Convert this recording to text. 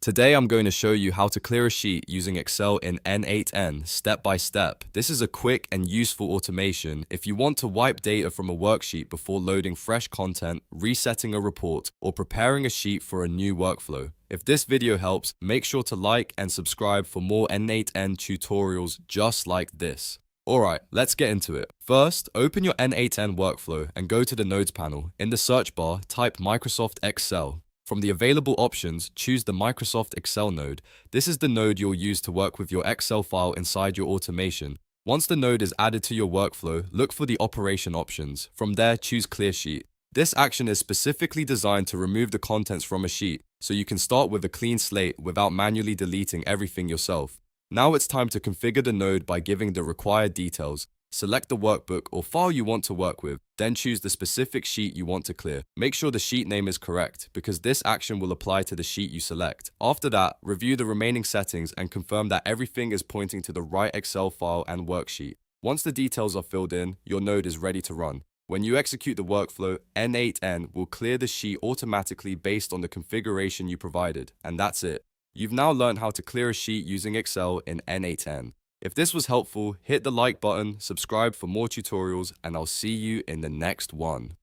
Today I'm going to show you how to clear a sheet using Excel in N8N step by step. This is a quick and useful automation if you want to wipe data from a worksheet before loading fresh content, resetting a report, or preparing a sheet for a new workflow. If this video helps, make sure to like and subscribe for more N8N tutorials just like this. Alright, let's get into it. First, open your N8N workflow and go to the Nodes panel. In the search bar, type Microsoft Excel. From the available options, choose the Microsoft Excel node. This is the node you'll use to work with your Excel file inside your automation. Once the node is added to your workflow, look for the operation options. From there, choose Clear Sheet. This action is specifically designed to remove the contents from a sheet, so you can start with a clean slate without manually deleting everything yourself. Now it's time to configure the node by giving the required details. Select the workbook or file you want to work with, then choose the specific sheet you want to clear. Make sure the sheet name is correct, because this action will apply to the sheet you select. After that, review the remaining settings and confirm that everything is pointing to the right Excel file and worksheet. Once the details are filled in, your node is ready to run. When you execute the workflow, N8N will clear the sheet automatically based on the configuration you provided, and that's it. You've now learned how to clear a sheet using Excel in N8N. If this was helpful, hit the like button, subscribe for more tutorials, and I'll see you in the next one.